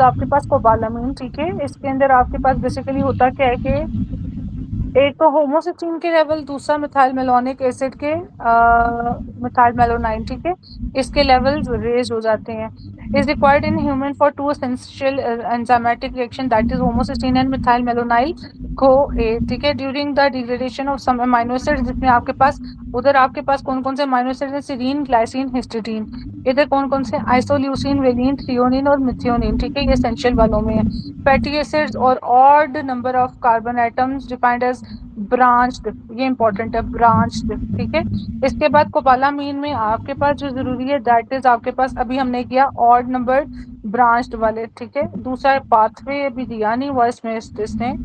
आपके पास कोबालामिन, ठीक है। इसके अंदर आपके पास बेसिकली होता क्या है कि एक तो होमोसिस्टीन के लेवल, दूसरा मिथाइल मेलोनिक एसिड के मिथाइल मेलोनाइन, ठीक है, इसके लेवल्स रेज हो जाते हैं। Is required in human for two essential enzymatic reaction, that is homocysteine and methyl malonyl co A, ठीक है, during the degradation of some amino acids, जिसमें आपके पास उधर आपके पास कौन कौन से अमाइनो एसिड है, सीरीन, ग्लाइसिन, हिस्टिडीन। इधर कौन कौन से, आइसोल्यूसिन, वेलिन, थ्रियोनिन और मिथियोनिन, ठीक है, ये एसेंशियल वालों में है। फैटी एसिड्स और odd number of carbon atoms defined as branched, ये इंपॉर्टेंट है, ब्रांच्ड, ठीक है। इसके बाद कोबालामीन में आपके पास जो जरूरी है दैट इज आपके पास अभी हमने किया ऑड नंबर ब्रांच्ड वाले, ठीक है। दूसरा पाथवे अभी दिया नहीं हुआ इसमें इसने,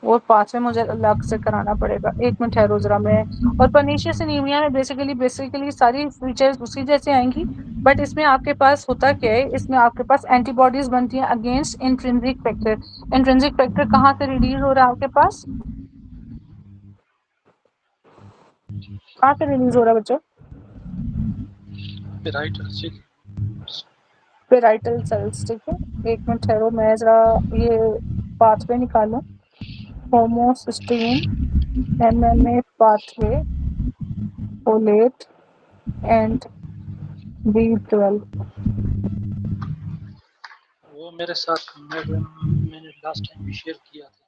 वो पाथवे मुझे अलग से कराना पड़ेगा, एक मिनट ठहरो जरा मैं। और पर्नीशियस एनीमिया में बेसिकली सारी फीचर्स उसी जैसे आएंगी, बट इसमें आपके पास होता क्या है, इसमें आपके पास एंटीबॉडीज बनती हैं against intrinsic factor. Intrinsic factor कहाँ से रिलीज हो रहा है आपके पास, कहाँ से रिलीज हो रहा है बच्चों, पेराइटल सेल्स, ठीक है। एक मिनट ठहरो मैं जरा ये पाथवे निकालूं, homocysteine, MMA pathway, folate and B12। वो मेरे साथ मैंने लास्ट टाइम भी शेयर किया था।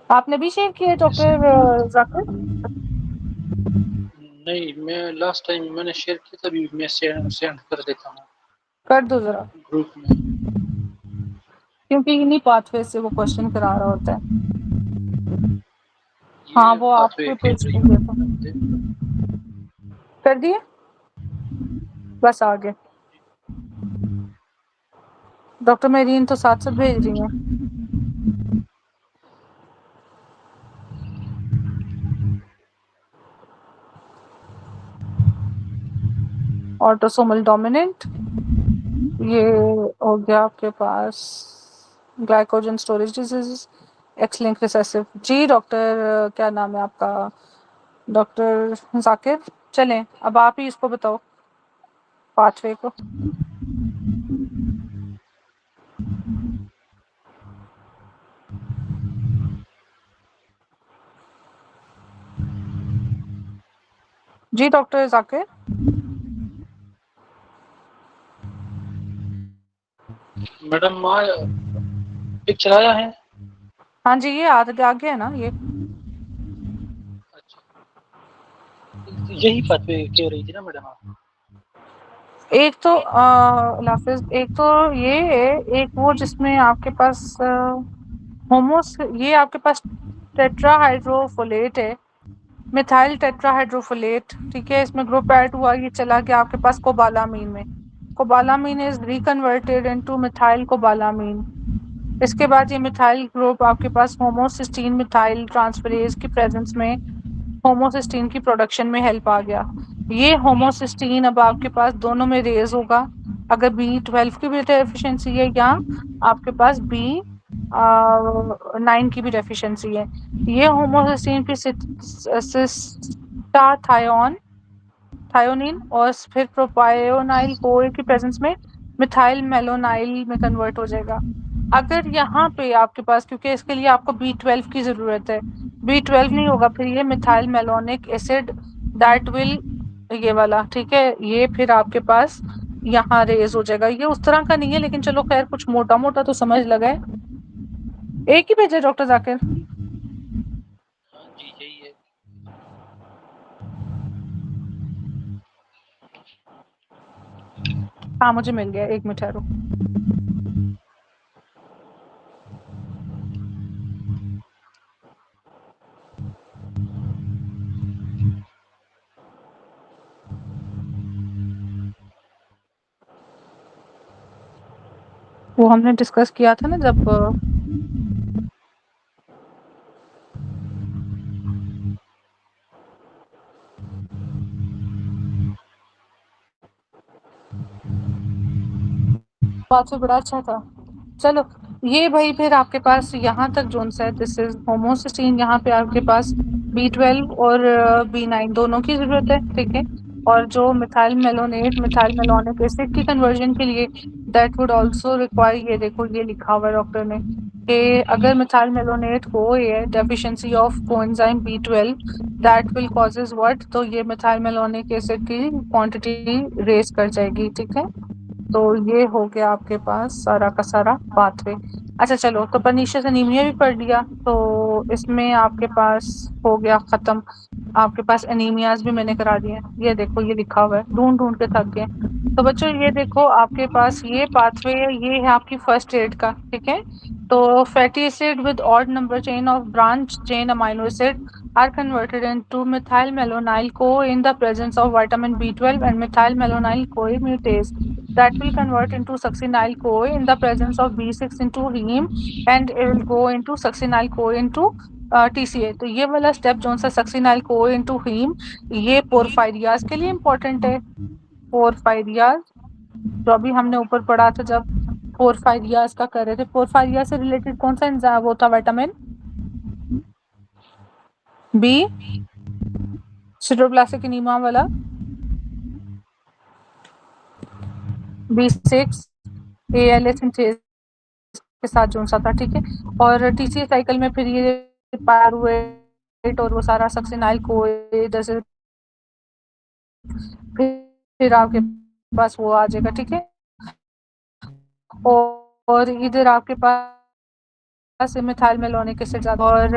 आपने भी शेयर किया डॉक्टर जाकिर? नहीं, मैं लास्ट टाइम मैंने शेयर किया था, अभी मैं सेंड कर देता हूँ, कर दो जरा, ग्रुप में। क्योंकि इन्हीं पाथवे से वो क्वेश्चन करा रहा होता है। हाँ, वो आपके पेज पे गया था, कर दिए, बस आ गए। डॉक्टर मेरीन तो साथ साथ भेज रही हैं। ऑटोसोमल डोमिनेंट, ये हो गया आपके पास glycogen storage disease, x link recessive. जी डॉक्टर क्या नाम है आपका, डॉक्टर जाकिर? चलें अब आप ही इसको बताओ पाथवे को। जी डॉक्टर जाकिर। मैडम पिक्चर आया है? हाँ जी, ये आगे है ना ये। अच्छा, यही पाथवे कह रही थी ना मैडम आप? एक तो लाफिज, एक तो ये है, एक वो जिसमें आपके पास होमोस, ये आपके पास टेट्राहाइड्रोफोलेट है, मिथाइल टेट्राहाइड्रोफोलेट, ठीक है। इसमें ग्रुप ऐड हुआ, ये चला गया आपके पास कोबालामीन में। कोबालामीन इज रिकन्वर्टेड इनटू मिथाइल कोबालामीन। इसके बाद ये मिथाइल ग्रुप आपके पास होमोसिस्टीन मिथाइल ट्रांसफरेज की प्रेजेंस में होमोसिस्टीन की प्रोडक्शन में हेल्प आ गया। ये होमोसिस्टीन अब आपके पास दोनों में रेज होगा, अगर B12 की भी डेफिशिएंसी है या आपके पास B9 की भी डेफिशिएंसी है। ये होमोसिस्टीन फिर थायोनिन और फिर प्रोपायोनाइल कोए की प्रेजेंस में मिथाइल मेलोनाइल में कन्वर्ट हो जाएगा। अगर यहाँ पे आपके पास, क्योंकि इसके लिए आपको B12 की जरूरत है, B12 नहीं होगा फिर ये methyl malonic acid that will, ये वाला, ठीक है, ये फिर आपके पास यहाँ रेज हो जाएगा। ये उस तरह का नहीं है, लेकिन चलो खैर कुछ मोटा मोटा तो समझ लगा है। एक ही भेजा डॉक्टर जाकिर? हाँ जी, यही है। हाँ मुझे मिल गया, एक मिनट ठहरो। वो हमने डिस्कस किया था ना जब बात से बड़ा अच्छा था। चलो ये भाई फिर आपके पास यहाँ तक जोन सा है, दिस इज होमोसिस्टीन, यहाँ पे आपके पास B12 और B9 दोनों की जरूरत है, ठीक है। और जो methyl malonate methyl malonic acid की कन्वर्जन के लिए दैट वुड आल्सो रिक्वायर, ये देखो ये लिखा हुआ है डॉक्टर ने कि अगर मिथाइल मेलोनेट हो ये deficiency of coenzyme B12 that will causes what, तो ये मिथाइल मेलोनिक एसिड की क्वांटिटी रेज कर जाएगी, ठीक है। तो ये हो गया आपके पास सारा का सारा पाथवे। अच्छा चलो, तो पर्नीशियस एनीमिया भी पढ़ लिया, तो इसमें आपके पास हो गया खत्म। आपके पास एनीमियाज भी मैंने करा दिए, ये देखो ये लिखा हुआ है, ढूंढ ढूंढ के थक गए। तो बच्चों ये देखो आपके पास ये पाथवे है, ये है आपकी फर्स्ट एड का, ठीक है। तो fatty acid with odd number chain of branch chain amino acid are converted into methyl malonyl CoA in the presence of vitamin B12 and methyl malonyl CoA mutase that will convert into succinyl CoA in the presence of B6 into heme and it will go into succinyl CoA into TCA। तो ये वाला step जो सा succinyl को into haem, ये पोरफायरियाज के लिए important है। पोरफायरियाज जो अभी हमने ऊपर पढ़ा था जब पोरफायरियाज का कर रहे थे, पोरफायरिया से रिलेटेड कौन सा एंजाइम वो था, विटामिन बी, सिट्रोप्लास्टिक एनीमिया वाला B6 ALA सिंथेस के साथ जोन सा था, ठीक है। और TCA साइकिल में फिर ये पायरुवेट और वो सारा सक्सिनाइल को जैसे फिर आपके पास वो आ जाएगा, ठीक है। और इधर आपके पास मिथाइल मेलोनिक एसिड और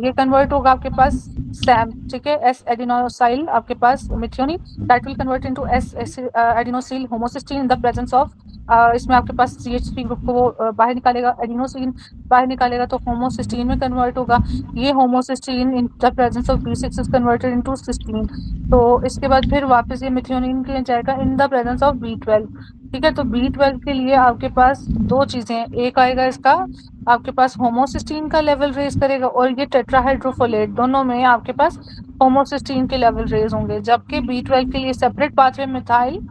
ये कन्वर्ट होगा आपके पास सैम, ठीक है, एस एडिनोसाइल आपके पास methionine that will convert into S adenosyl homocysteine in the presence of इसमें आपके पास CH3 ग्रुप को वो बाहर निकालेगा, एडिनोसिन बाहर निकालेगा तो होमोसिस्टीन में कन्वर्ट होगा। ये homocysteine in the presence of B6 is converted into cysteine. तो इसके बाद फिर वापस ये मिथियोनिन के जाएगा इन द प्रेजेंस ऑफ B12, ठीक है। तो B12 के लिए आपके पास दो चीजें हैं, एक आएगा इसका आपके पास होमोसिस्टीन का लेवल रेज करेगा और ये टेट्राहाइड्रोफोलेट दोनों में आपके पास होमोसिस्टीन के लेवल रेज होंगे, जबकि B12 के लिए separate pathway methyl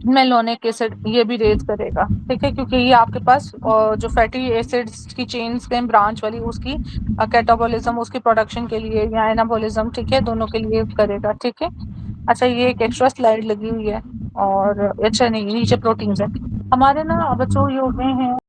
malonic acid ये भी रेज करेगा, ठीक है, क्योंकि ये आपके पास जो फैटी एसिड्स की चेन्स के ब्रांच वाली उसकी कैटाबॉलिज्म उसकी प्रोडक्शन के लिए या एनाबॉलिज्म, ठीक है, दोनों के लिए करेगा, ठीक है। अच्छा ये एक एक्स्ट्रा स्लाइड लगी हुई है और अच्छा नहीं नीचे प्रोटीन्स है हमारे ना बच्चों, ये हो गए हैं